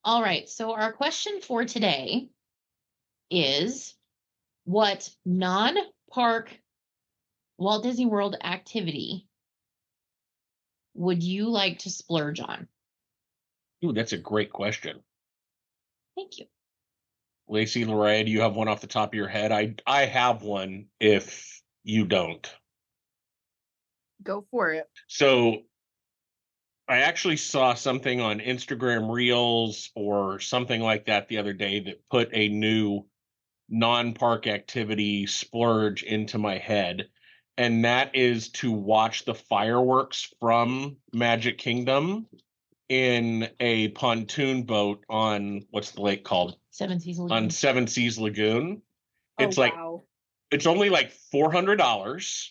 All right. So our question for today is what non-park Walt Disney World activity would you like to splurge on? Ooh, that's a great question. Thank you. Lacey, Lorraine, do you have one off the top of your head? I have one if you don't. Go for it. So I actually saw something on Instagram Reels or something like that the other day that put a new non-park activity splurge into my head. And that is to watch the fireworks from Magic Kingdom in a pontoon boat on what's the lake called? Seven Seas On Lagoon. Seven Seas Lagoon. Oh, It's like wow. it's only like $400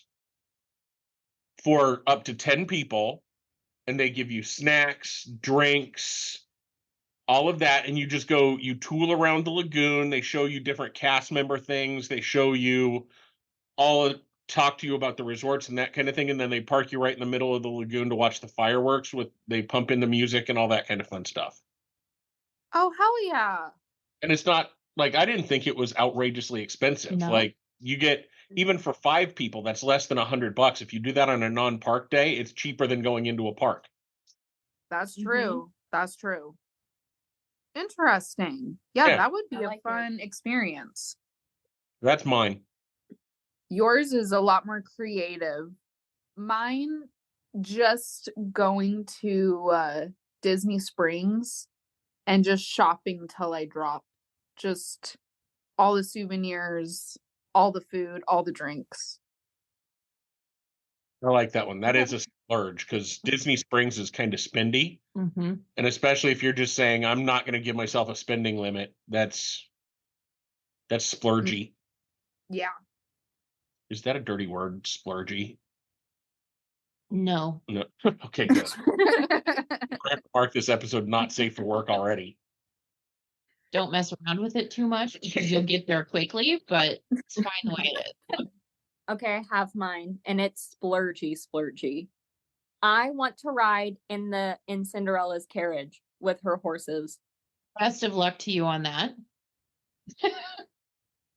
for up to 10 people, and they give you snacks, drinks, all of that, and you just go, you tool around the lagoon. They show you different cast member things. They show you all talk to you about the resorts and that kind of thing, and then they park you right in the middle of the lagoon to watch the fireworks with they pump in the music and all that kind of fun stuff. Oh, hell yeah. And it's not like I didn't think it was outrageously expensive. No. Like you get even for 5 people, that's less than $100. If you do that on a non-park day, it's cheaper than going into a park. That's Mhm. true. That's true. Interesting. Yeah, Yeah, that would be I a like it. fun experience. that's mine. Yours is a lot more creative. Mine, just going to Disney Springs and just shopping till I drop. Just all the souvenirs, all the food, all the drinks. I like that one. That is a splurge because Disney Springs is kind of spendy. Mm-hmm. And especially if you're just saying, I'm not going to give myself a spending limit, that's Mm, splurgy. yeah. Is that a dirty word? Splurgy? No. No. Okay, good. I have to mark this episode not safe for work already. Don't mess around with it too much because you'll get there quickly, but it's fine the way it is. Okay, I have mine, and it's splurgy. I want to ride in Cinderella's carriage with her horses. Best of luck to you on that.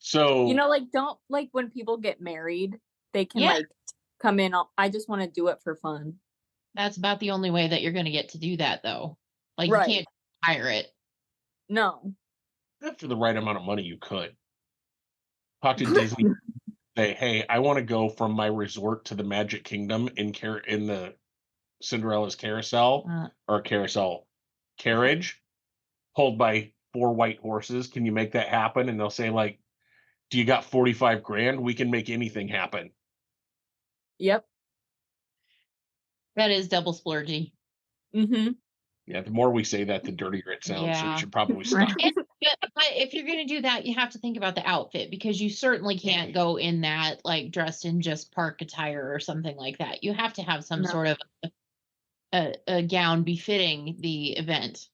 So Don't like when people get married, they can Yeah. come in. I just want to do it for fun. That's about the only way that you're going to get to do that, though. Like, Right. you can't hire it. No. for the right amount of money, you could talk to Disney. Say, hey, I want to go from my resort to the Magic Kingdom in the Cinderella's carousel or carousel carriage, pulled by 4 white horses. Can you make that happen? And they'll say, like, do you got 45 grand? We can make anything happen. Yep. That is double splurgy. Mm-hmm. Yeah, the more we say that, the dirtier it sounds. So Yeah. you should probably stop. But if you're going to do that, you have to think about the outfit because you certainly can't go in that, like, dressed in just park attire or something like that. You have to have some No. sort of a gown befitting the event.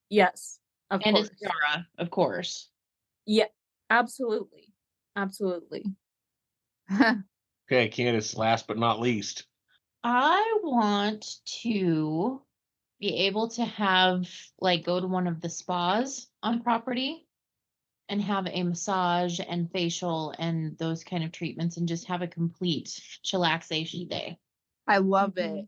Yes. Of And course. it's Zara, of course. Yeah. Absolutely. Absolutely. Okay, Candace, last but not least. I want to be able to have, like, go to one of the spas on property and have a massage and facial and those kind of treatments and just have a complete chillaxation day. I love Mhm. it.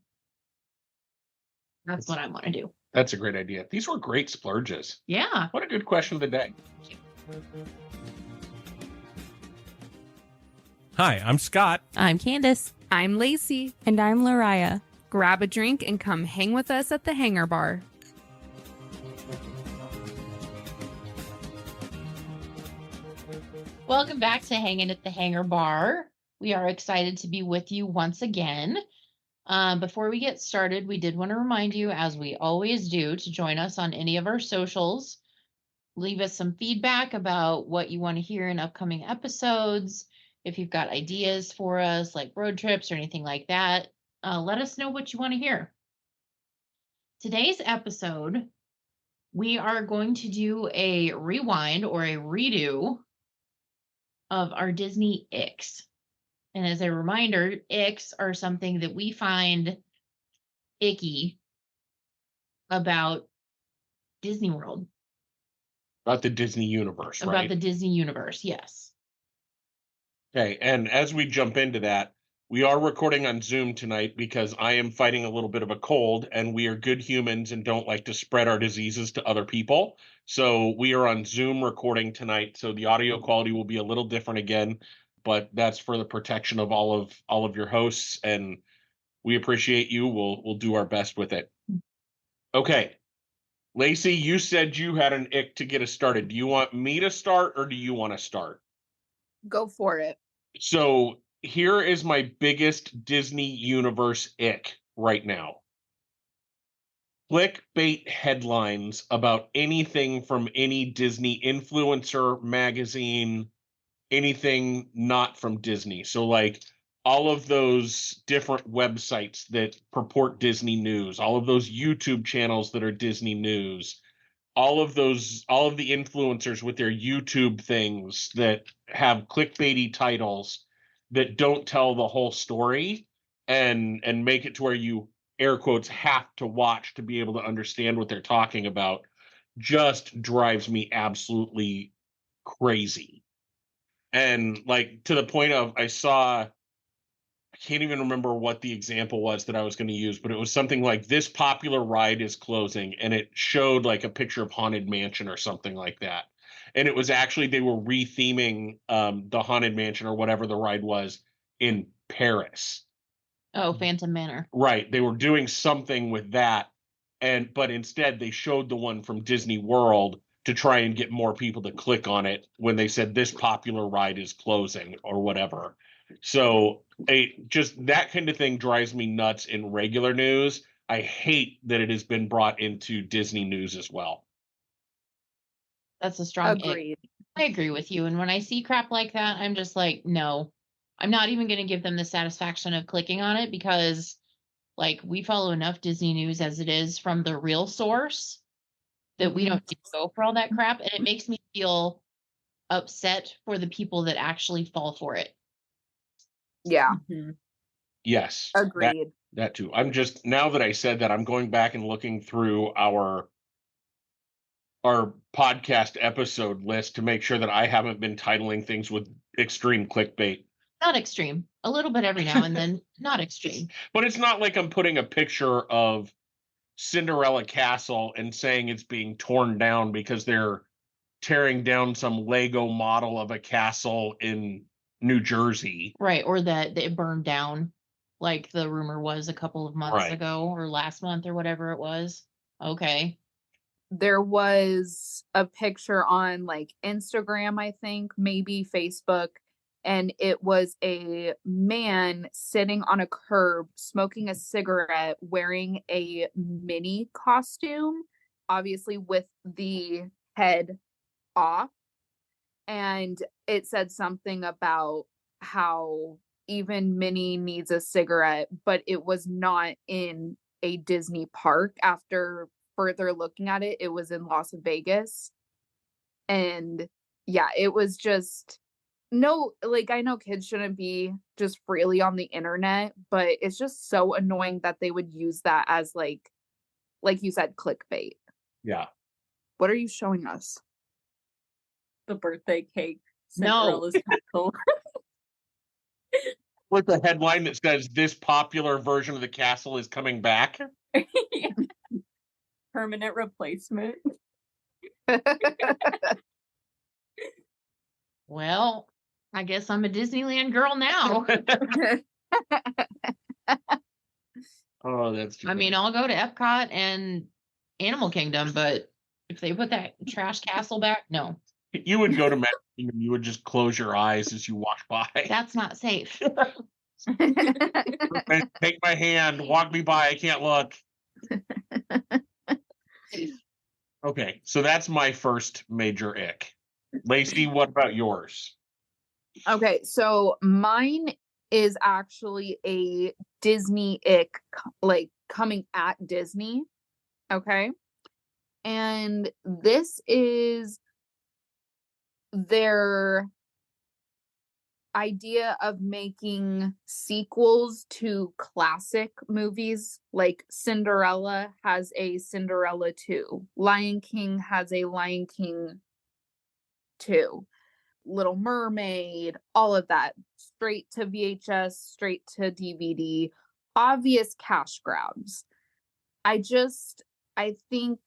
That's what I want to do. That's a great idea. These were great splurges. Yeah. What a good question of the day. Hi, I'm Scott. I'm Candace. I'm Lacey. And I'm Lariah. Grab a drink and come hang with us at the Hangar Bar. Welcome back to Hanging at the Hangar Bar. We are excited to be with you once again. Before we get started, we did want to remind you, as we always do, to join us on any of our socials. Leave us some feedback about what you want to hear in upcoming episodes. If you've got ideas for us, like road trips or anything like that, let us know what you want to hear. Today's episode, we are going to do a rewind or a redo of our Disney icks. And as a reminder, icks are something that we find icky about Disney World. About the Disney universe, about right? the Disney universe. Yes. Okay, and as we jump into that, we are recording on Zoom tonight because I am fighting a little bit of a cold, and we are good humans and don't like to spread our diseases to other people. So we are on Zoom recording tonight, so the audio quality will be a little different again, but that's for the protection of all of your hosts, and we appreciate you. We'll do our best with it. Okay. Lacey, you said you had an ick to get us started. Do you want me to start or do you want to start? Go for it. So here is my biggest Disney universe ick right now. Clickbait headlines about anything from any Disney influencer, magazine, anything not from Disney. So like all of those different websites that purport Disney news, all of those YouTube channels that are Disney news, all of the influencers with their YouTube things that have clickbaity titles that don't tell the whole story and make it to where you air quotes have to watch to be able to understand what they're talking about just drives me absolutely crazy. And like to the point of I can't even remember what the example was that I was going to use, but it was something like this popular ride is closing, and it showed like a picture of Haunted Mansion or something like that. And it was actually they were retheming the Haunted Mansion or whatever the ride was in Paris. Oh, Phantom Manor. Right. They were doing something with that. But instead they showed the one from Disney World to try and get more people to click on it when they said this popular ride is closing or whatever. So just that kind of thing drives me nuts in regular news. I hate that it has been brought into Disney news as well. That's a strong ick. Agreed. I agree with you. And when I see crap like that, I'm just like, no, I'm not even going to give them the satisfaction of clicking on it because like we follow enough Disney news as it is from the real source that we don't need to go for all that crap. And it makes me feel upset for the people that actually fall for it. Yeah. Yes. Agreed. That too. I'm just, now that I said that, I'm going back and looking through our podcast episode list to make sure that I haven't been titling things with extreme clickbait. Not extreme. A little bit every now and then, not extreme. But it's not like I'm putting a picture of Cinderella Castle and saying it's being torn down because they're tearing down some Lego model of a castle in New Jersey. Right. Or that it burned down like the rumor was a couple of months ago or last month or whatever it was. Okay. There was a picture on like Instagram, I think, maybe Facebook, and it was a man sitting on a curb smoking a cigarette wearing a Minnie costume, obviously with the head off. And it said something about how even Minnie needs a cigarette, but it was not in a Disney park. After further looking at it, it was in Las Vegas. And yeah, it was just no, like I know kids shouldn't be just freely on the internet, but it's just so annoying that they would use that as like you said, clickbait. Yeah. What are you showing us? The birthday cake. No. Cinderella's tackle. With the headline that says this popular version of the castle is coming back. Yeah. Permanent replacement. Well, I guess I'm a Disneyland girl now. Oh, that's too I mean, I'll go to Epcot and Animal Kingdom, but if they put that trash castle back, no. You would go to Magic Kingdom, you would just close your eyes as you walk by. That's not safe. Take my hand, walk me by, I can't look. Okay, so that's my first major ick. Lacey, what about yours? Okay, so mine is actually a Disney ick, like coming at Disney. Okay. And this is their idea of making sequels to classic movies. Like Cinderella has a Cinderella 2, Lion King has a Lion King too. Little Mermaid, all of that, straight to VHS, straight to DVD, obvious cash grabs. I think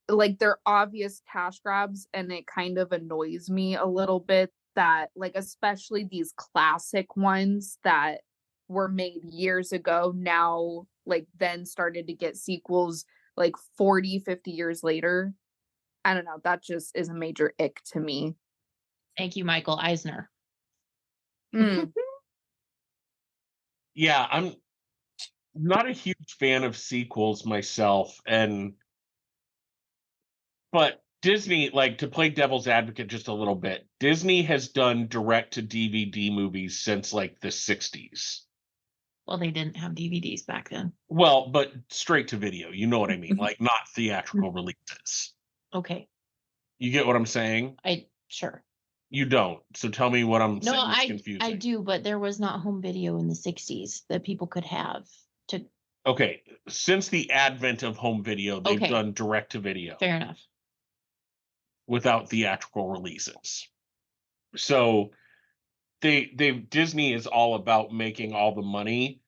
like they're obvious cash grabs, and it kind of annoys me a little bit that, like, especially these classic ones that were made years ago now, like, then started to get sequels like 40, 50 years later. I don't know, that just is a major ick to me. Thank you, Michael Eisner. Mm. Yeah, I'm not a huge fan of sequels myself, but Disney, like, to play devil's advocate just a little bit, Disney has done direct to DVD movies since like the 60s. Well, they didn't have DVDs back then. Well, but straight to video, you know what I mean? Like, not theatrical releases. Okay. You get what I'm saying? Sure. You don't. So tell me what I'm No, saying is confusing. I do, but there was not home video in the 60s that people could have to. Okay, since the advent of home video, they've Okay. done direct to video Fair enough. without theatrical releases. So Disney is all about making all the money.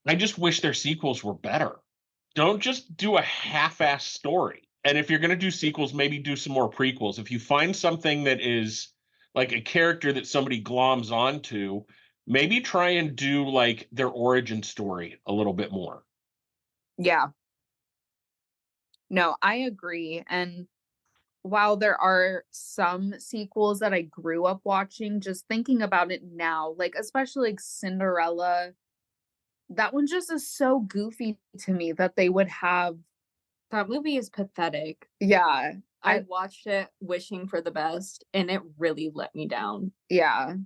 I just wish their sequels were better. Don't just do a half-ass story. And if you're going to do sequels, maybe do some more prequels. If you find something that is like a character that somebody gloms onto, maybe try and do like their origin story a little bit more. Yeah. No, I agree. And while there are some sequels that I grew up watching, just thinking about it now, like especially like Cinderella, that one just is so goofy to me that they would have. That movie is pathetic. Yeah. I watched it wishing for the best, and it really let me down. Yeah.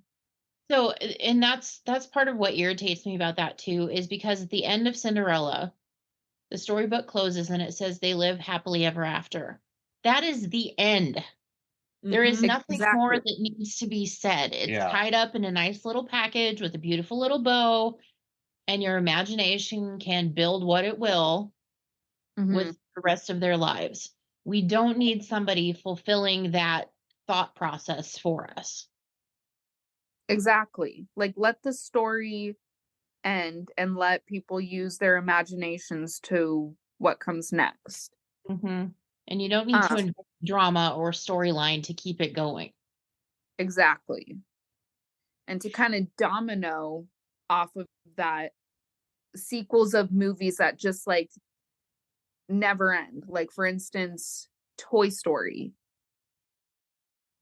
So, and that's part of what irritates me about that too, is because at the end of Cinderella, the storybook closes and it says they live happily ever after. That is the end. There is nothing more Exactly. that needs to be said. It's Yeah. tied up in a nice little package with a beautiful little bow, and your imagination can build what it will Mhm. with the rest of their lives. We don't need somebody fulfilling that thought process for us. Exactly. Like let the story end and let people use their imaginations to what comes next. And you don't need to Um, invent drama or storyline to keep it going. Exactly. And to kind of domino off of that, sequels of movies that just like never end. Like for instance, Toy Story.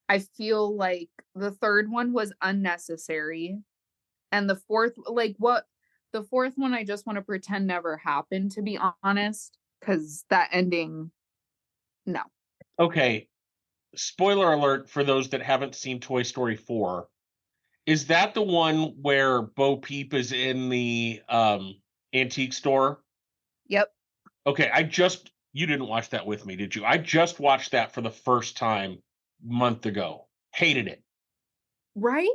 I feel like the third one was unnecessary. And the fourth one I just want to pretend never happened, to be honest, because that ending, no. Okay. Spoiler alert for those that haven't seen Toy Story 4. Is that the one where Bo Peep is in the antique store? Yep. Okay, you didn't watch that with me, did you? I just watched that for the first time a month ago. Hated it. Right?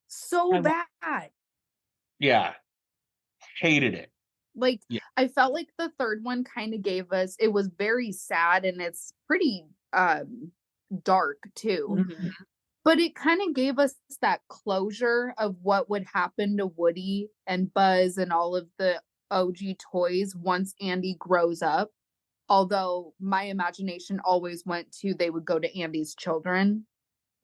So I wa- bad. Yeah. Hated it. Like, Yeah. I felt like the third one kind of gave us, it was very sad and it's pretty dark too. But it kind of gave us that closure of what would happen to Woody and Buzz and all of the OG toys once Andy grows up. Although my imagination always went to they would go to Andy's children.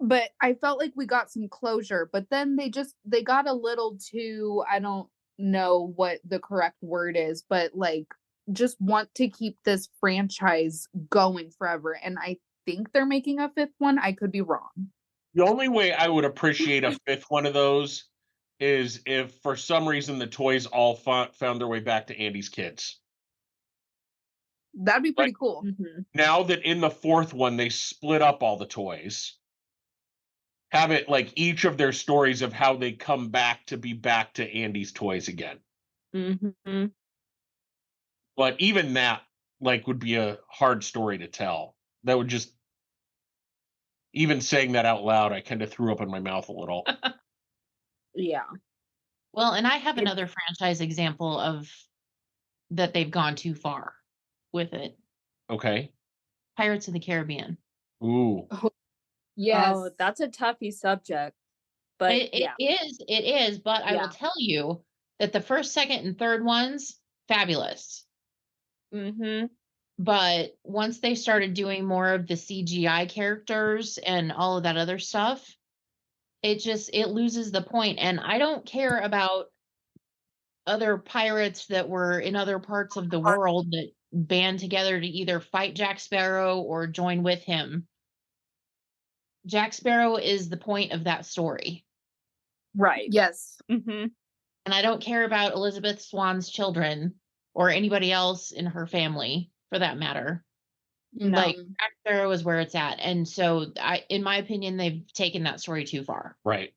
But I felt like we got some closure, but then they got a little too, I don't know what the correct word is, but like just want to keep this franchise going forever. And I think they're making a fifth one. I could be wrong. The only way I would appreciate a fifth one of those is if for some reason the toys all found their way back to Andy's kids. That'd be pretty cool. Now that in the fourth one they split up all the toys, have it like each of their stories of how they come back to be back to Andy's toys again. But even that like would be a hard story to tell. That would just, even saying that out loud, I kind of threw up in my mouth a little. Yeah. Well, and I have another franchise example of that they've gone too far with it. Okay. Pirates of the Caribbean. Ooh. Yes. Oh, that's a toughy subject. But It is, but I will Yeah. tell you that the first, second, and third ones, fabulous. Mm-hmm. But once they started doing more of the CGI characters and all of that other stuff, it loses the point. And I don't care about other pirates that were in other parts of the world that band together to either fight Jack Sparrow or join with him. Jack Sparrow is the point of that story. Right. Yes. Mm-hmm. And I don't care about Elizabeth Swan's children or anybody else in her family for that matter. No. Like Jack Sparrow is where it's at. And so in my opinion, they've taken that story too far. Right.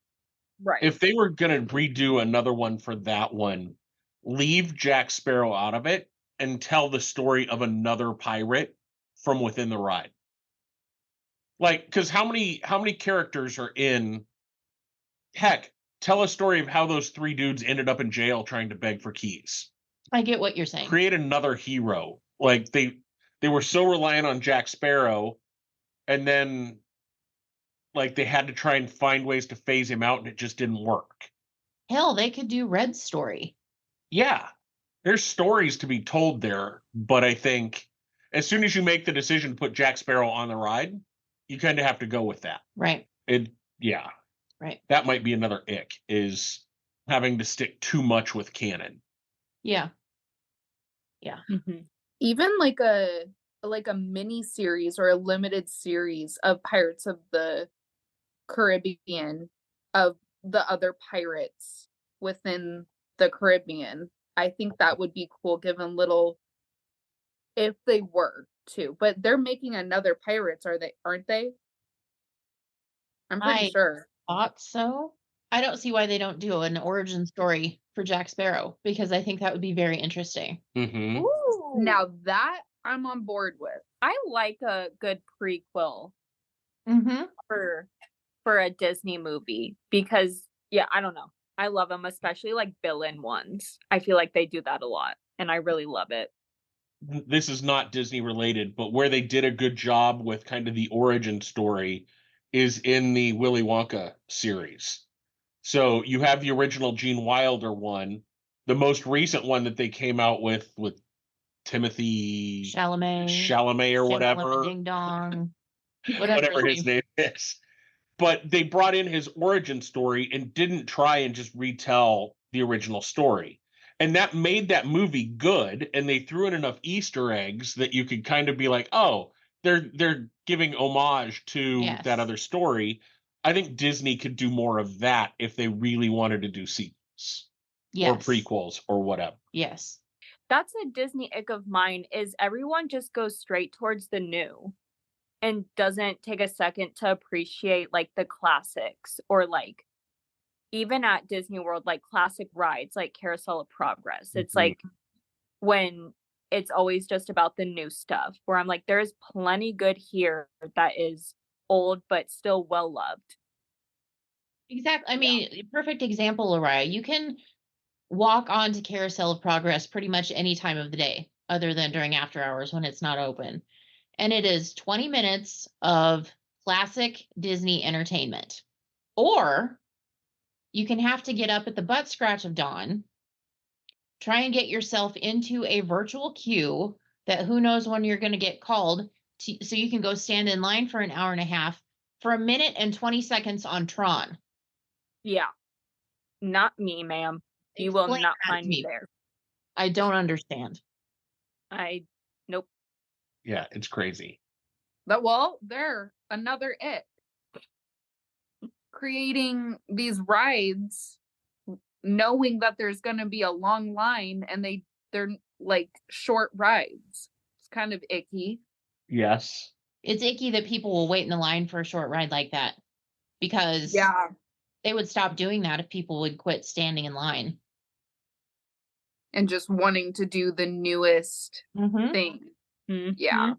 Right. If they were going to redo another one for that one, leave Jack Sparrow out of it and tell the story of another pirate from within the ride. Like, because how many characters are in? Heck, tell a story of how those three dudes ended up in jail trying to beg for keys. I get what you're saying. Create another hero. Like they were so reliant on Jack Sparrow, and then like they had to try and find ways to phase him out, and it just didn't work. Hell, they could do Red's story. Yeah, there's stories to be told there, but I think as soon as you make the decision to put Jack Sparrow on the ride, you kind of have to go with that. Right. Yeah. Right. That might be another ick, is having to stick too much with canon. Yeah. Mm-hmm. Even like a mini series or a limited series of Pirates of the Caribbean, of the other pirates within the Caribbean. I think that would be cool, given little, if they were to. But they're making another Pirates, aren't they? I'm pretty sure. Thought so. I don't see why they don't do an origin story for Jack Sparrow, because I think that would be very interesting. Mm-hmm. Ooh. Now that I'm on board with. I like a good prequel Mm-hmm. for a Disney movie because, yeah, I don't know. I love them, especially like villain ones. I feel like they do that a lot, and I really love it. This is not Disney related, but where they did a good job with kind of the origin story is in the Willy Wonka series. So you have the original Gene Wilder one, the most recent one that they came out with Timothy Chalamet or whatever. Ding Dong. Whatever his name is. But they brought in his origin story and didn't try and just retell the original story. And that made that movie good, and they threw in enough Easter eggs that you could kind of be like, oh, they're giving homage to that other story. I think Disney could do more of that if they really wanted to do sequels or prequels or whatever. Yes. That's a Disney ick of mine, is everyone just goes straight towards the new and doesn't take a second to appreciate like the classics, or like even at Disney World, like classic rides like Carousel of Progress. It's like when it's always just about the new stuff, where I'm like, there's plenty good here that is old but still well loved. Exactly. I mean, perfect example, Araya. You can walk onto Carousel of Progress pretty much any time of the day, other than during after hours when it's not open. And it is 20 minutes of classic Disney entertainment. Or you can have to get up at the butt scratch of dawn, try and get yourself into a virtual queue that who knows when you're going to get called so you can go stand in line for an hour and a half for 1 minute and 20 seconds on Tron. Yeah. Not me, ma'am. You will not find me there. I don't understand. Nope. Yeah, it's crazy. They're another it. Creating these rides knowing that there's going to be a long line, and they're like short rides. It's kind of icky. Yes. It's icky that people will wait in the line for a short ride like that, because they would stop doing that if people would quit standing in line and just wanting to do the newest thing. Mm-hmm. Yeah.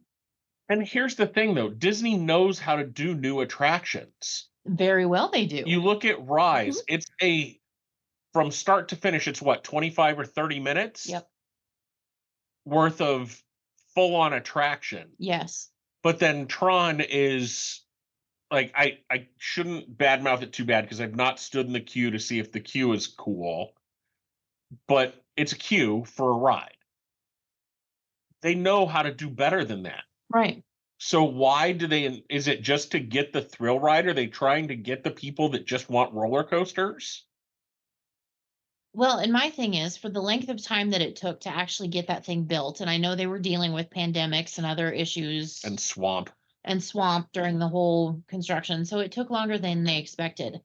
And here's the thing, though. Disney knows how to do new attractions. Very well, they do. You look at Rise. It's from start to finish, it's what, 25 or 30 minutes? Yep. Worth of full-on attraction. Yes. But then Tron is like, I shouldn't badmouth it too bad because I've not stood in the queue to see if the queue is cool, but it's a queue for a ride. They know how to do better than that. Right. So why do they? Is it just to get the thrill ride? Are they trying to get the people that just want roller coasters? Well, and my thing is, for the length of time that it took to actually get that thing built, and I know they were dealing with pandemics and other issues And swamp. and swamp during the whole construction, so it took longer than they expected.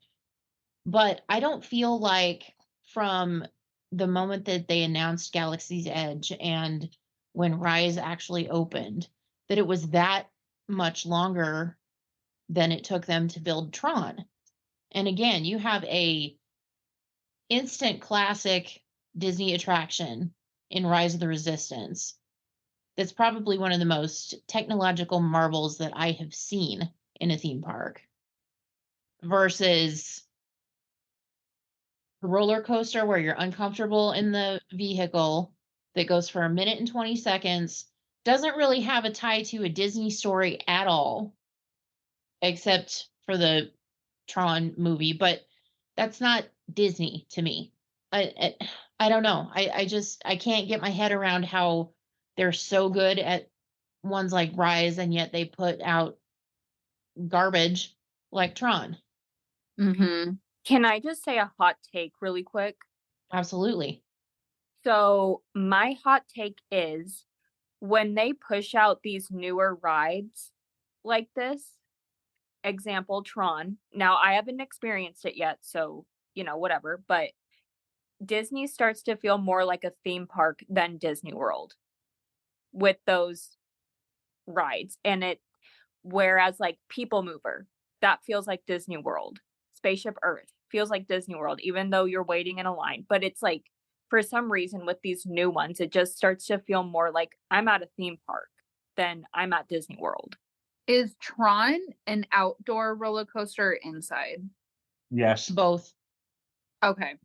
But I don't feel like from the moment that they announced Galaxy's Edge and when Rise actually opened, that it was that much longer than it took them to build Tron. And again, you have a instant classic Disney attraction in Rise of the Resistance. That's probably one of the most technological marvels that I have seen in a theme park versus a roller coaster where you're uncomfortable in the vehicle that goes for a minute and 20 seconds, doesn't really have a tie to a Disney story at all, except for the Tron movie, but that's not Disney to me. I don't know. I can't get my head around how they're so good at ones like Rise and yet they put out garbage like Tron. Mm-hmm. Can I just say a hot take really quick? Absolutely. So, my hot take is when they push out these newer rides like this, example Tron. Now, I haven't experienced it yet, so, whatever, but Disney starts to feel more like a theme park than Disney World with those rides. Whereas like People Mover, that feels like Disney World. Spaceship Earth feels like Disney World, even though you're waiting in a line. But it's like, for some reason, with these new ones, it just starts to feel more like I'm at a theme park than I'm at Disney World. Is Tron an outdoor roller coaster inside? Yes. Both. Okay.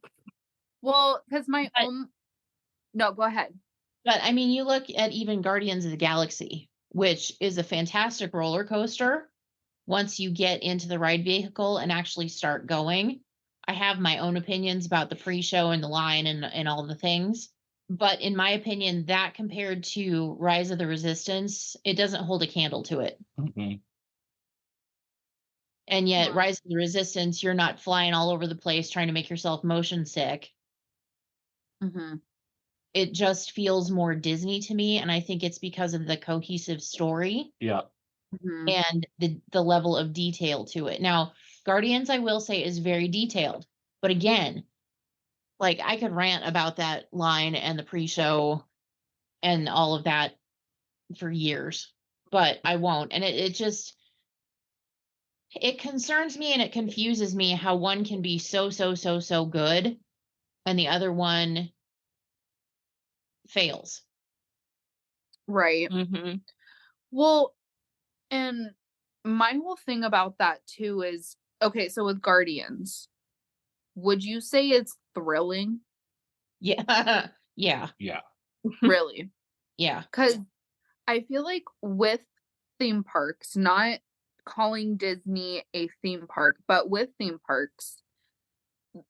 Well, because no, go ahead. But I mean, you look at even Guardians of the Galaxy, which is a fantastic roller coaster. Once you get into the ride vehicle and actually start going, I have my own opinions about the pre-show and the line and all the things. But in my opinion, that compared to Rise of the Resistance, it doesn't hold a candle to it. Mm-hmm. And yet, Wow. Rise of the Resistance, you're not flying all over the place trying to make yourself motion sick. Mm-hmm. It just feels more Disney to me. And I think it's because of the cohesive story. Yeah. Mm-hmm. And the level of detail to it. Now, Guardians, I will say, is very detailed. But again, like I could rant about that line and the pre-show and all of that for years, but I won't. And it concerns me and it confuses me how one can be so good and the other one fails. Right. Mm-hmm. Well, and my whole thing about that too is, okay, so with Guardians, would you say it's thrilling? Yeah. Yeah. Yeah. Really? Yeah. Because I feel like with theme parks, not calling Disney a theme park, but with theme parks,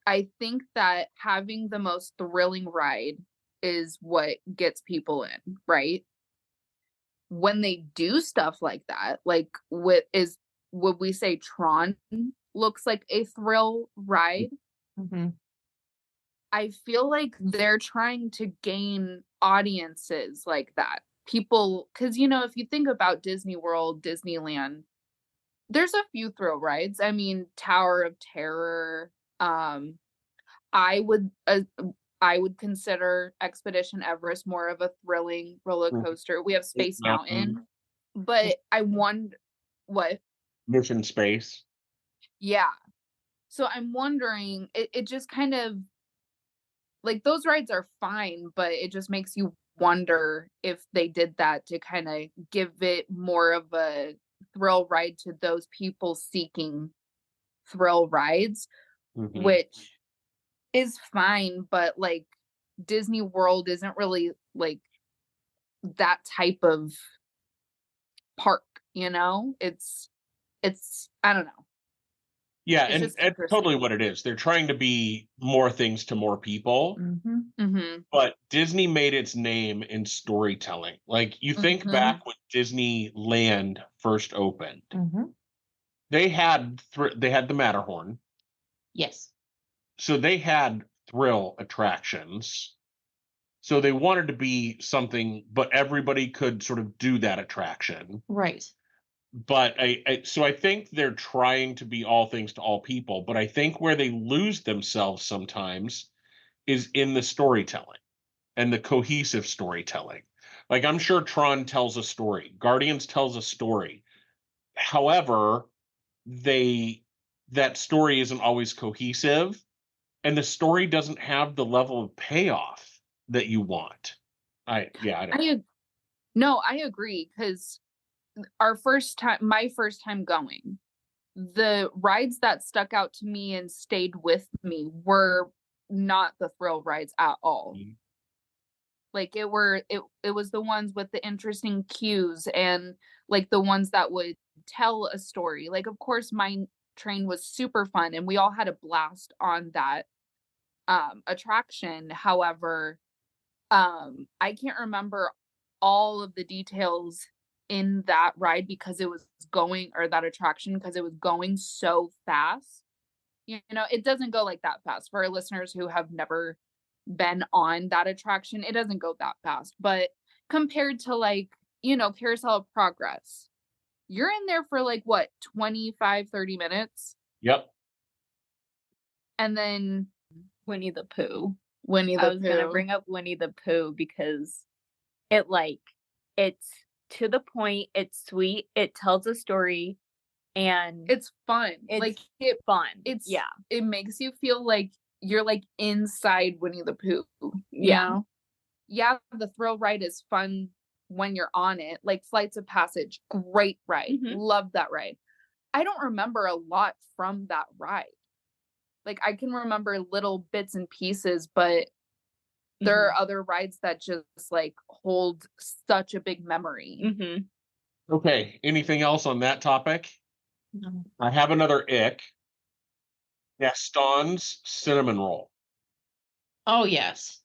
I think that having the most thrilling ride is what gets people in, right? When they do stuff like that, like would we say Tron looks like a thrill ride? Mm-hmm. I feel like they're trying to gain audiences like that. People, because if you think about Disney World, Disneyland, there's a few thrill rides. I mean, Tower of Terror. I would consider Expedition Everest more of a thrilling roller coaster. We have Space Mountain, but I wonder what Mission Space. Yeah. So I'm wondering, it just kind of like those rides are fine, but it just makes you wonder if they did that to kind of give it more of a thrill ride to those people seeking thrill rides, Mm-hmm. which is fine, but like Disney World isn't really like that type of park. you know? It's I don't know. Yeah, It's and just it's totally interesting. what it is. They're trying to be more things to more people, Mhm. but Disney made its name in storytelling. Like you think Mhm. back when Disneyland first opened, they had they had the Matterhorn, Yes. so they had thrill attractions. So they wanted to be something, but everybody could sort of do that attraction. Right. But so I think they're trying to be all things to all people, but I think where they lose themselves sometimes is in the storytelling and the cohesive storytelling. Like I'm sure Tron tells a story, Guardians tells a story. However, they that story isn't always cohesive, and the story doesn't have the level of payoff that you want. I don't know. No, I agree, because my first time going, the rides that stuck out to me and stayed with me were not the thrill rides at all. Like it was the ones with the interesting cues, and like the ones that would tell a story. Like of course Mine Train was super fun and we all had a blast on that attraction. However, I can't remember all of the details in that ride because it was going, or that attraction, because it was going so fast. You know, it doesn't go like that fast. For our listeners who have never been on that attraction, it doesn't go that fast. But compared to like, you know, Carousel of Progress, you're in there for like what, 25-30 minutes? Yep. And then Winnie the Pooh. Winnie I the was gonna Pooh. bring up Winnie the Pooh because it's to the point, it's sweet, it tells a story, and It's fun. it's Like fun. it makes you feel like you're like inside Winnie the Pooh. You Yeah. know? Yeah, the thrill ride is fun when you're on it. Like Flights of Passage, great ride. Love that ride. I don't remember a lot from that ride. Like I can remember little bits and pieces, but there are other rides that just like hold such a big memory. Okay. Anything else on that topic? No. I have another ick. Gaston's cinnamon roll. Oh, yes.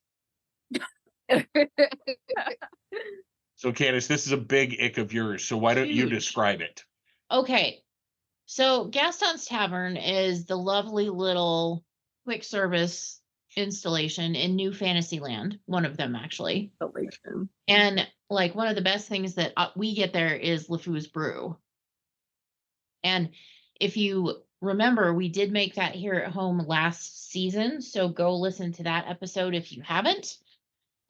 So, Candace, this is a big ick of yours. So, why don't you Huge. describe it? Okay. So Gaston's Tavern is the lovely little quick service installation in New Fantasyland, one of them actually. And like one of the best things that we get there is LeFou's Brew. And if you remember, we did make that here at home last season. So go listen to that episode if you haven't.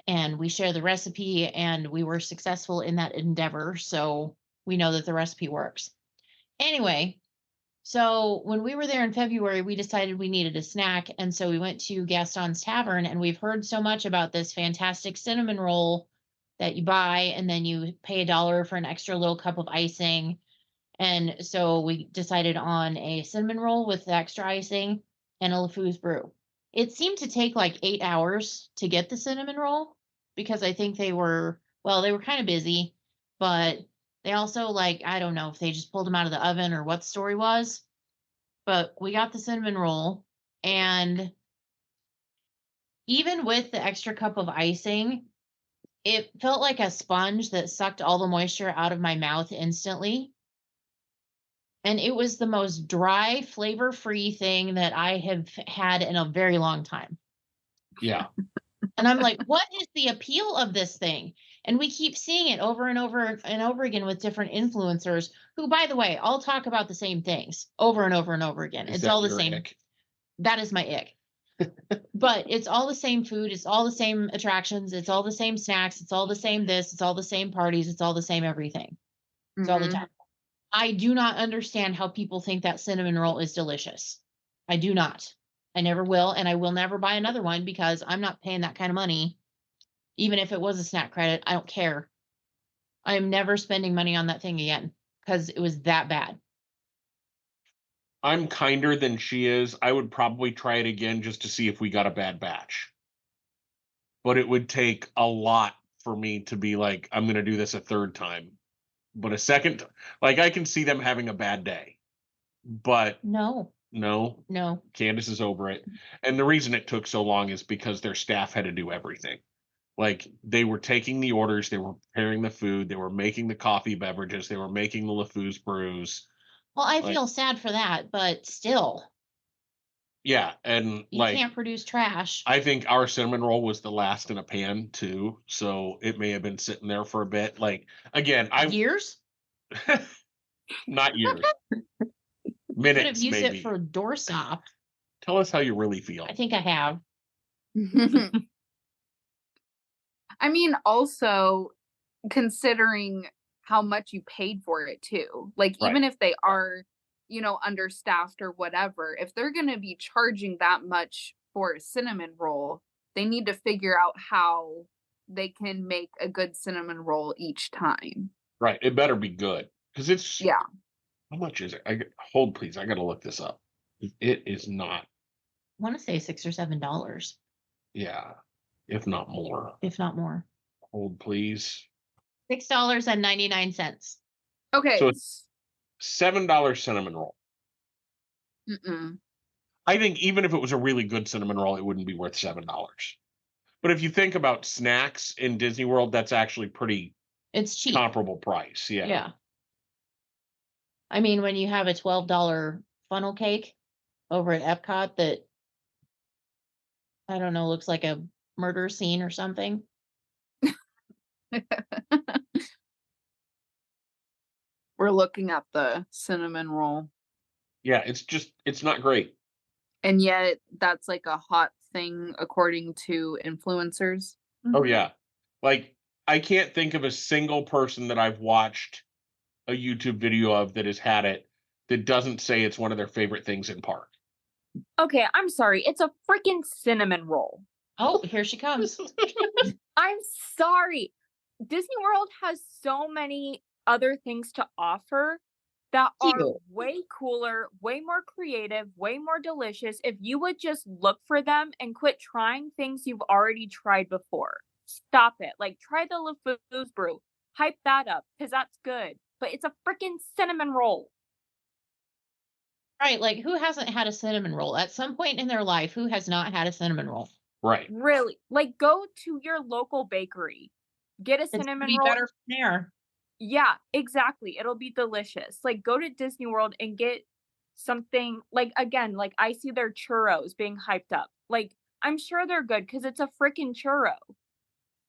And we share the recipe, and we were successful in that endeavor. So we know that the recipe works. Anyway, so when we were there in February, we decided we needed a snack. And so we went to Gaston's Tavern, and we've heard so much about this fantastic cinnamon roll that you buy, and then you pay $1 for an extra little cup of icing. And so we decided on a cinnamon roll with the extra icing and a LeFou's Brew. It seemed to take like 8 hours to get the cinnamon roll because I think they were kind of busy, but they also like, I don't know if they just pulled them out of the oven or what the story was, but we got the cinnamon roll, and even with the extra cup of icing, it felt like a sponge that sucked all the moisture out of my mouth instantly. And it was the most dry, flavor-free thing that I have had in a very long time. Yeah. And I'm like, what is the appeal of this thing? And we keep seeing it over and over and over again with different influencers who, by the way, all talk about the same things over and over and over again. Is It's that all the your same. ick? That is my ick. But it's all the same food. It's all the same attractions. It's all the same snacks. It's all the same this. It's all the same parties. It's all the same everything. It's all the time. I do not understand how people think that cinnamon roll is delicious. I do not. I never will, and I will never buy another one because I'm not paying that kind of money. Even if it was a snack credit, I don't care. I'm never spending money on that thing again because it was that bad. I'm kinder than she is. I would probably try it again just to see if we got a bad batch. But it would take a lot for me to be like, I'm going to do this a third time But a second, like I can see them having a bad day. But No, no, no. Candace is over it. And the reason it took so long is because their staff had to do everything. Like they were taking the orders, they were preparing the food, they were making the coffee beverages, they were making the LeFou's brews. Well, I Like- feel sad for that, but still, Yeah, and you like can't produce trash. I think our cinnamon roll was the last in a pan too, so it may have been sitting there for a bit. Like again, Years? not years, Could have minutes used maybe. it for doorstop. Tell us how you really feel. I think I have. I mean, also considering how much you paid for it too. Like, Right. even if they are, understaffed or whatever, if they're going to be charging that much for a cinnamon roll, they need to figure out how they can make a good cinnamon roll each time. Right, it better be good because it's Yeah. How much is it? Hold please. I got to look this up. It is not. I want to say $6 or $7, Yeah, if not more. if not more. Hold please. $6.99. Okay. So $7 cinnamon roll. Mm-mm. I think even if it was a really good cinnamon roll, it wouldn't be worth $7. But if you think about snacks in Disney World, that's actually pretty It's cheap. comparable price. Yeah. Yeah. I mean, when you have a $12 funnel cake over at Epcot that, I don't know, looks like a murder scene or something. We're looking at the cinnamon roll. Yeah, it's not great. And yet that's like a hot thing according to influencers. Oh yeah. Like I can't think of a single person that I've watched a YouTube video of that has had it that doesn't say it's one of their favorite things in park. Okay, I'm sorry. It's a freaking cinnamon roll. Oh, here she comes. I'm sorry. Disney World has so many other things to offer that are Cute. way cooler, way more creative, way more delicious if you would just look for them and quit trying things you've already tried before. Stop it. Like, try the LeFou's brew. Hype that up because that's good. But it's a freaking cinnamon roll. Right, like who hasn't had a cinnamon roll at some point in their life? Who has not had a cinnamon roll? Right. Really? Like, go to your local bakery. Get a It's gonna cinnamon be roll. better from there. Yeah, exactly. It'll be delicious. Like, go to Disney World and get something like, again, like I see their churros being hyped up. Like, I'm sure they're good because it's a freaking churro.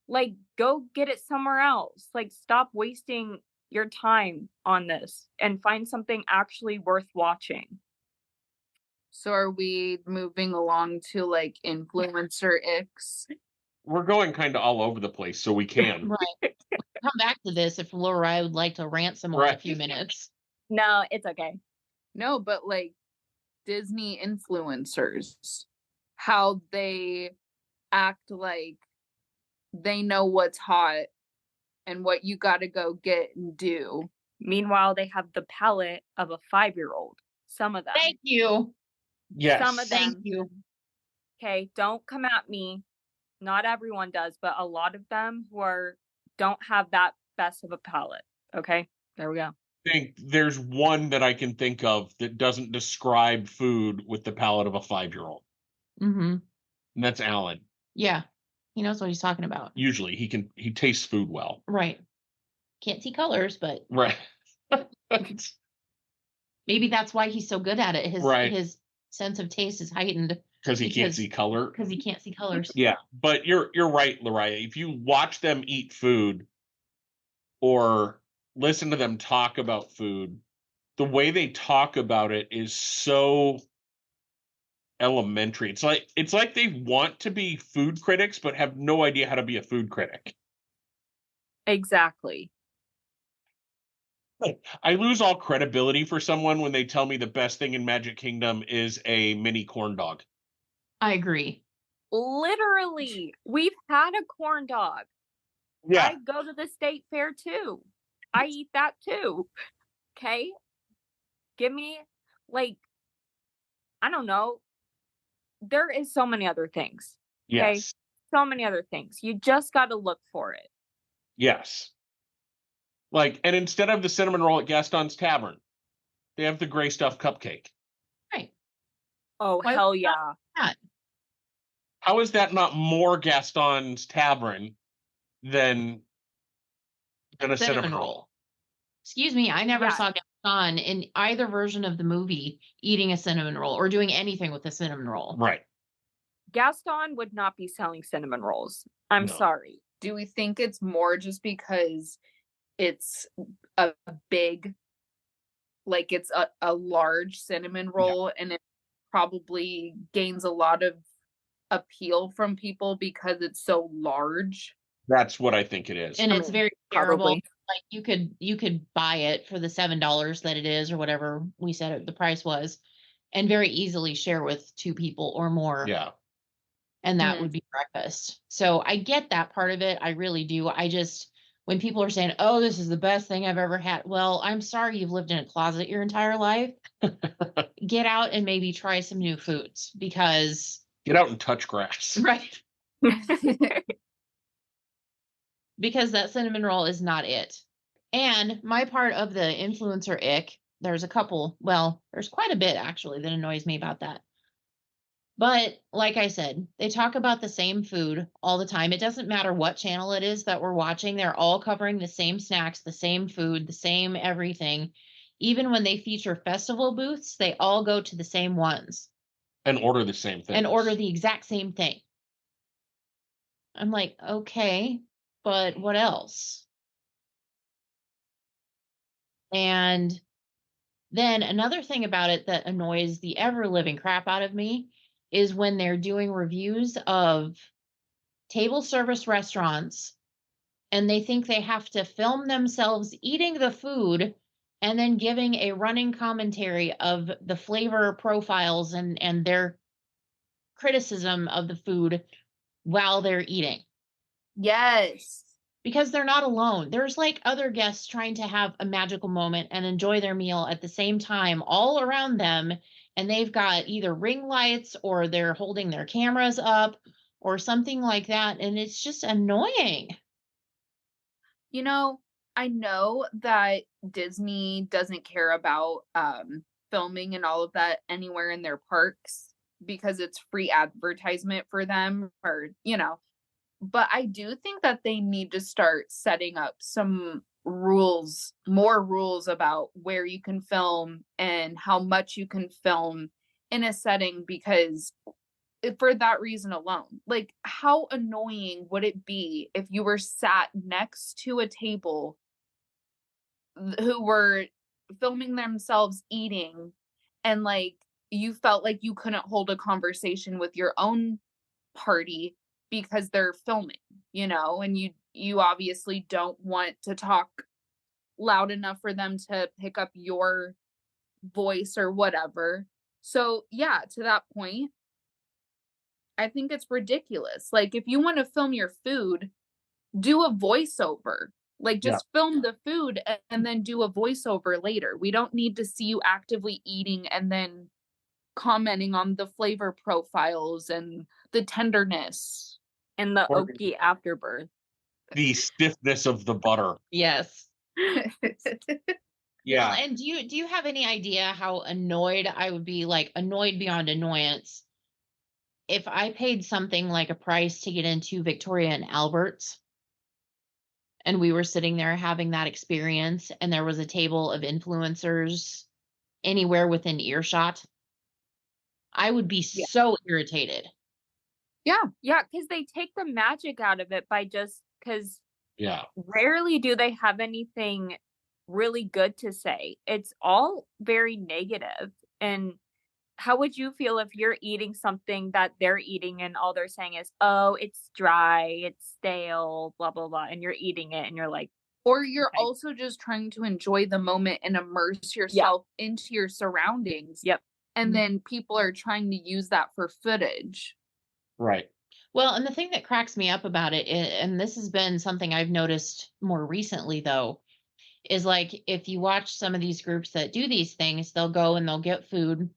Like, go get it somewhere else. Like, stop wasting your time on this and find something actually worth watching. So are we moving along to like influencer icks? We're going kind of all over the place, so we can. Right. Come back to this if Laura would like to rant some more in a Right. few minutes. No, it's okay. No, but like Disney influencers, how they act like they know what's hot and what you got to go get and do. Meanwhile, they have the palate of a 5-year-old. Some of them. Thank you. Yes. Some of them. Thank you. Okay, don't come at me. Not everyone does, but a lot of them who don't have that best of a palate. Okay, there we go. I think there's one that I can think of that doesn't describe food with the palate of a 5-year-old, Mm-hmm. and that's Alan. Yeah. He knows what he's talking about. Usually, he tastes food well. Right. Can't see colors, but Right. maybe that's why he's so good at it. Right. His sense of taste is heightened Because he can't Because- see color. because he can't see colors. Yeah, but you're right, Lariah. If you watch them eat food or listen to them talk about food, the way they talk about it is so elementary. It's like they want to be food critics but have no idea how to be a food critic. Exactly. I lose all credibility for someone when they tell me the best thing in Magic Kingdom is a mini corn dog. I agree. Literally, we've had a corn dog. Yeah, I go to the state fair too. I eat that too. Okay? Give me, like, I don't know. There is so many other things. Okay? yes, So many other things. You just got to look for it. yes. Like, and instead of the cinnamon roll at Gaston's Tavern, they have the gray stuff cupcake. Right. Oh, Why hell would you not yeah. do that? How is that not more Gaston's Tavern than a cinnamon roll? Excuse me, I never Yeah. saw Gaston in either version of the movie eating a cinnamon roll or doing anything with a cinnamon roll. Right. Gaston would not be selling cinnamon rolls. I'm No. sorry. Do we think it's more just because it's a big, like it's a large cinnamon roll, and it probably gains a lot of appeal from people because it's so large? That's what I think it is. And I it's mean, very shareable. probably. Like you could buy it for the $7 that it is, or whatever we said the price was, and very easily share with 2 people or more. Yeah. And that Mm. would be breakfast. So I get that part of it. I really do. I just, when people are saying, oh, this is the best thing I've ever had. Well, I'm sorry you've lived in a closet your entire life. Get out and maybe try some new foods, because Get out and touch grass. right. Because that cinnamon roll is not it. And my part of the influencer ick, there's a couple, well, there's quite a bit actually that annoys me about that. But like I said, they talk about the same food all the time. It doesn't matter what channel it is that we're watching. They're all covering the same snacks, the same food, the same everything. Even when they feature festival booths, they all go to the same ones And order the same thing. and order the exact same thing. I'm like, okay, but what else? And then another thing about it that annoys the ever living crap out of me is when they're doing reviews of table service restaurants and they think they have to film themselves eating the food and then giving a running commentary of the flavor profiles and their criticism of the food while they're eating. Yes. Because they're not alone. There's like other guests trying to have a magical moment and enjoy their meal at the same time all around them. And they've got either ring lights or they're holding their cameras up or something like that. And it's just annoying. You know, I know that Disney doesn't care about filming and all of that anywhere in their parks because it's free advertisement for them, or, you know, but I do think that they need to start setting up some rules, more rules about where you can film and how much you can film in a setting, because for that reason alone, like, how annoying would it be if you were sat next to a table who were filming themselves eating, and like you felt like you couldn't hold a conversation with your own party because they're filming, you know, and you obviously don't want to talk loud enough for them to pick up your voice or whatever. So yeah, to that point, I think it's ridiculous. Like, if you want to film your food, do a voiceover. Like, just film the food and then do a voiceover later. We don't need to see you actively eating and then commenting on the flavor profiles and the tenderness. And the Or- oaky afterbirth. The stiffness of the butter. Yes. Yeah. Well, and do you have any idea how annoyed I would be, like annoyed beyond annoyance, if I paid something like a price to get into Victoria and Albert's and we were sitting there having that experience and there was a table of influencers anywhere within earshot? I would be so irritated. Yeah, because they take the magic out of it by just because Yeah. rarely do they have anything really good to say. It's all very negative. And how would you feel if you're eating something that they're eating and all they're saying is, oh, it's dry, it's stale, blah, blah, blah, and you're eating it and you're like, Or you're Okay. also just trying to enjoy the moment and immerse yourself into your surroundings. Yep. And then people are trying to use that for footage. Right. Well, and the thing that cracks me up about it, and this has been something I've noticed more recently, though, is like if you watch some of these groups that do these things, they'll go and they'll get food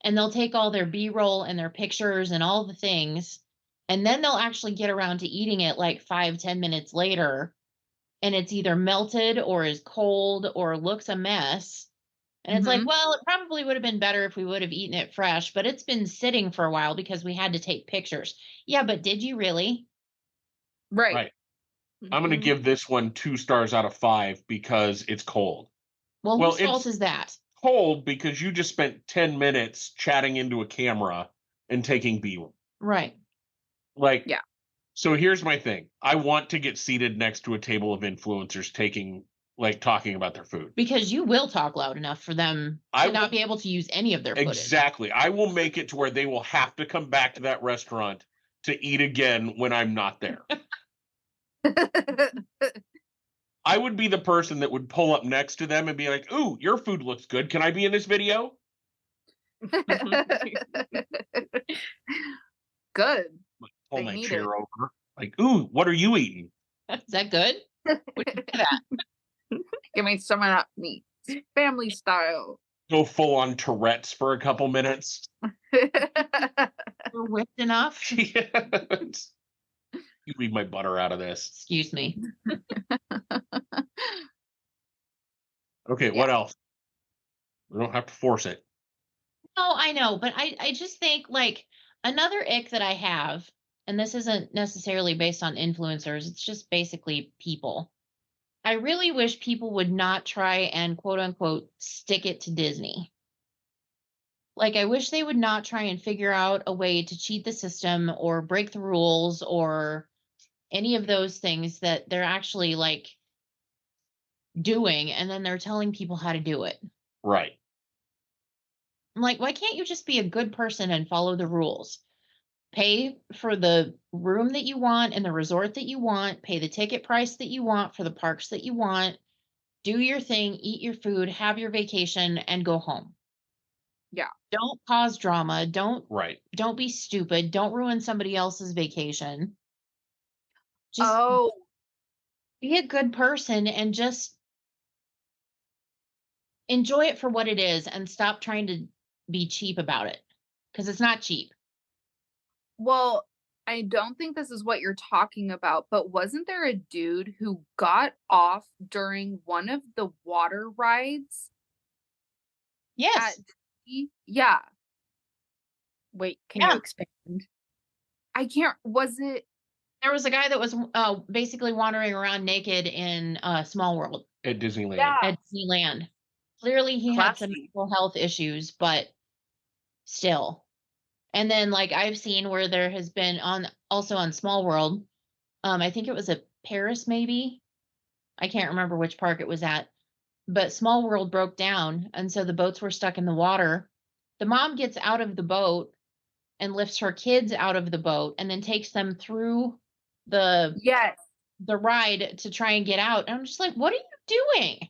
and they'll take all their B-roll and their pictures and all the things, and then they'll actually get around to eating it like 5-10 minutes later. and it's either melted or is cold or looks a mess. And it's like, Mhm. well, it probably would have been better if we would have eaten it fresh, but it's been sitting for a while because we had to take pictures. Yeah, but did you really? Right. Right. I'm going to Mhm. give this one 2 stars out of 5 because it's cold. Well, Well, whose fault it's is that? cold because you just spent 10 minutes chatting into a camera and taking B-roll. Right. Like, Yeah. so here's my thing. I want to get seated next to a table of influencers talking about their food. Because you will talk loud enough for them I to not will- be able to use any of their footage. Exactly. I will make it to where they will have to come back to that restaurant to eat again when I'm not there. I would be the person that would pull up next to them and be like, "Ooh, your food looks good. Can I be in this video?" Good. Pull They my need chair it. over. Like, "Ooh, what are you eating?" Is that good? What do you think of that? Give me some of that meat. Family style. Go full on Tourette's for a couple minutes. We're whipped enough? Yes. You leave my butter out of this. Excuse me. Okay, what else? We don't have to force it. No, I know, but I just think like another ick that I have, and this isn't necessarily based on influencers, it's just basically people. I really wish people would not try and quote unquote stick it to Disney. Like, I wish they would not try and figure out a way to cheat the system or break the rules or any of those things that they're actually like doing, and then they're telling people how to do it. Right. I'm like, why can't you just be a good person and follow the rules? Pay for the room that you want and the resort that you want, pay the ticket price that you want for the parks that you want, do your thing, eat your food, have your vacation, and go home. Yeah. Don't cause drama. Right. Don't be stupid. Don't ruin somebody else's vacation. Just Oh, be a good person and just enjoy it for what it is and stop trying to be cheap about it, because it's not cheap. well, I don't think this is what you're talking about, but wasn't there a dude who got off during one of the water rides Yes. at Disney? Yeah. Wait, can Yeah. you expand? I can't, was it? There was a guy that was basically wandering around naked in Small World At Disneyland. Yeah. at Disneyland. Clearly, he had some Classy. mental health issues, but still. And then, like, I've seen where there has been also on Small World, I think it was at Paris, maybe. I can't remember which park it was at, but Small World broke down, and so the boats were stuck in the water. The mom gets out of the boat and lifts her kids out of the boat and then takes them through the Yes. ride to try and get out. And I'm just like, what are you doing?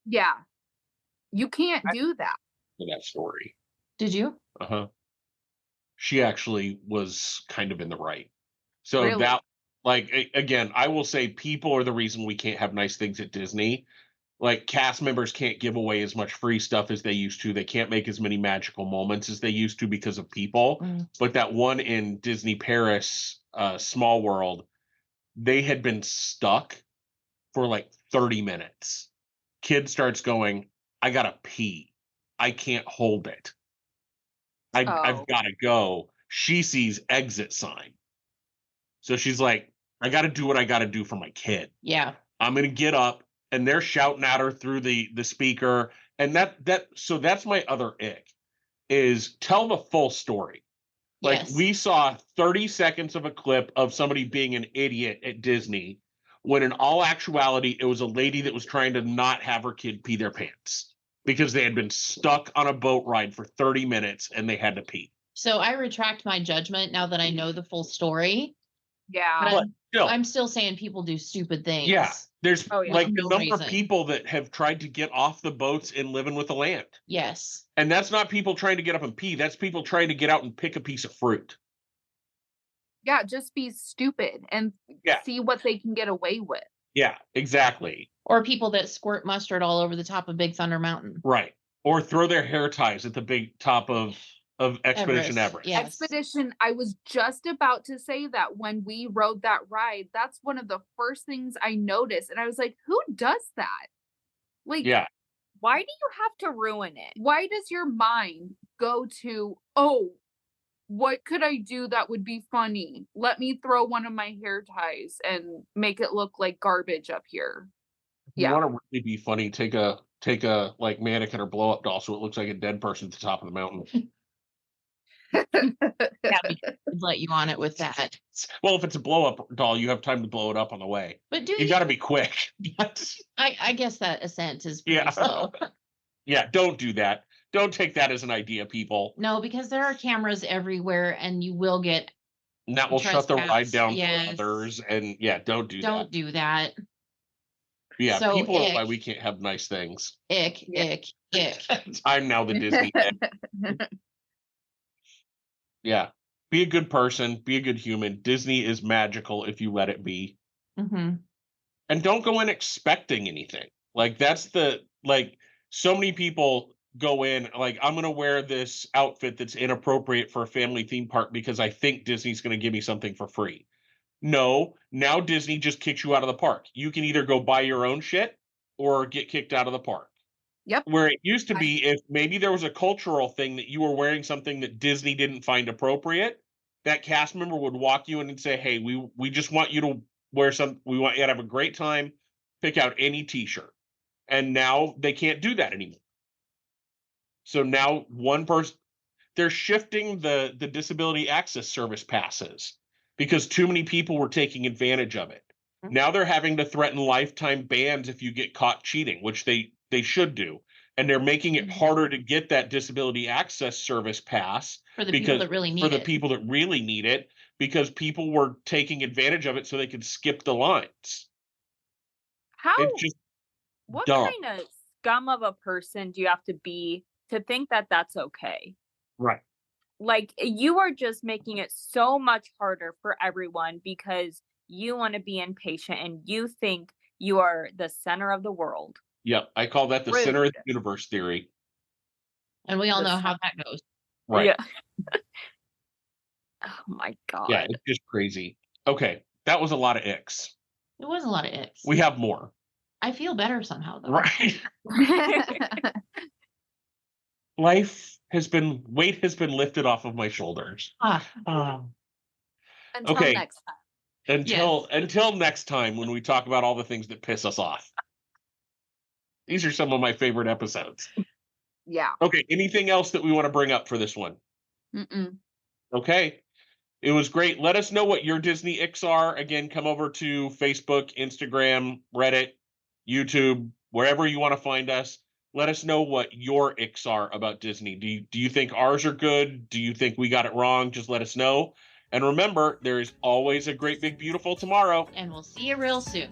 Yeah. You can't do that. For that story. Did you? Uh-huh. She actually was kind of in the right. So Really? that, again, I will say people are the reason we can't have nice things at Disney. Like, cast members can't give away as much free stuff as they used to. They can't make as many magical moments as they used to because of people. Mm. But that one in Disney Paris, Small World, they had been stuck for like 30 minutes. Kid starts going, "I gotta pee. I can't hold it. I've Oh. got to go." She sees exit sign. So she's like, "I got to do what I got to do for my kid. Yeah. I'm going to get up." And they're shouting at her through the speaker. And so that's my other ick, is tell the full story. Like, Yes. we saw 30 seconds of a clip of somebody being an idiot at Disney, when in all actuality, it was a lady that was trying to not have her kid pee their pants because they had been stuck on a boat ride for 30 minutes and they had to pee. So I retract my judgment now that I know the full story. Yeah. But Still, I'm still saying people do stupid things. yeah, there's Oh, yeah. like No a number of reason. people that have tried to get off the boats and live in with the land. Yes. And that's not people trying to get up and pee. That's people trying to get out and pick a piece of fruit. Yeah, just be stupid and Yeah. see what they can get away with. Yeah, exactly. Or people that squirt mustard all over the top of Big Thunder Mountain. Right. Or throw their hair ties at the big top of of Expedition Everest. Yes. Expedition, I was just about to say that when we rode that ride, that's one of the first things I noticed. And I was like, who does that? Like, Yeah. Why do you have to ruin it? why does your mind go to, oh, what could I do that would be funny? Let me throw one of my hair ties and make it look like garbage up here. If you Yeah. want to really be funny, take a like mannequin or blow up doll so it looks like a dead person at the top of the mountain. Yeah, we could let you on it with that. Well, if it's a blow up doll, you have time to blow it up on the way. But do You got to be quick. I guess that ascent is pretty Yeah. slow. Yeah, don't do that. Don't take that as an idea, people. No, because there are cameras everywhere and you will get And that will shut the ride trespass. down Yes. for others. And yeah, don't do don't that. do that. Yeah, So, people are why ick. we can't have nice things. Ick, Yeah. ick. I'm now the Disney head. Yeah. Be a good person, be a good human. Disney is magical if you let it be. Mm-hmm. And don't go in expecting anything. Like that's so many people go in like, I'm gonna wear this outfit that's inappropriate for a family theme park because I think Disney's gonna give me something for free. No, now Disney just kicks you out of the park. You can either go buy your own shit or get kicked out of the park. Yep. Where it used to be, if maybe there was a cultural thing that you were wearing something that Disney didn't find appropriate, that cast member would walk you in and say, hey, we just want you to wear we want you to have a great time, pick out any t-shirt. And now they can't do that anymore. So now they're shifting the disability access service passes because too many people were taking advantage of it. Mhm. Now they're having to threaten lifetime bans if you get caught cheating, which they should do. And they're making it Mhm. harder to get that disability access service pass For the people that really need for the it. people that really need it, because people were taking advantage of it so they could skip the lines. How? It's just What dumb. kind of scum of a person do you have to be to think that that's okay? Right. Like, you are just making it so much harder for everyone because you want to be impatient and you think you are the center of the world. Yep. I call that the Rude. center of the universe theory. And we all know Listen. how that goes. Right. Yeah. Oh my God. Yeah, it's just crazy. Okay, that was a lot of icks. It was a lot of icks. We have more. I feel better somehow though. Right. Weight has been lifted off of my shoulders. Until Okay. next time. Until next time when we talk about all the things that piss us off. These are some of my favorite episodes. Yeah. Okay, anything else that we want to bring up for this one? Mm-mm. Okay. It was great. Let us know what your Disney icks are. Again, come over to Facebook, Instagram, Reddit, YouTube, wherever you want to find us. Let us know what your icks are about Disney. Do you think ours are good? Do you think we got it wrong? Just let us know. And remember, there is always a great, big, beautiful tomorrow. And we'll see you real soon.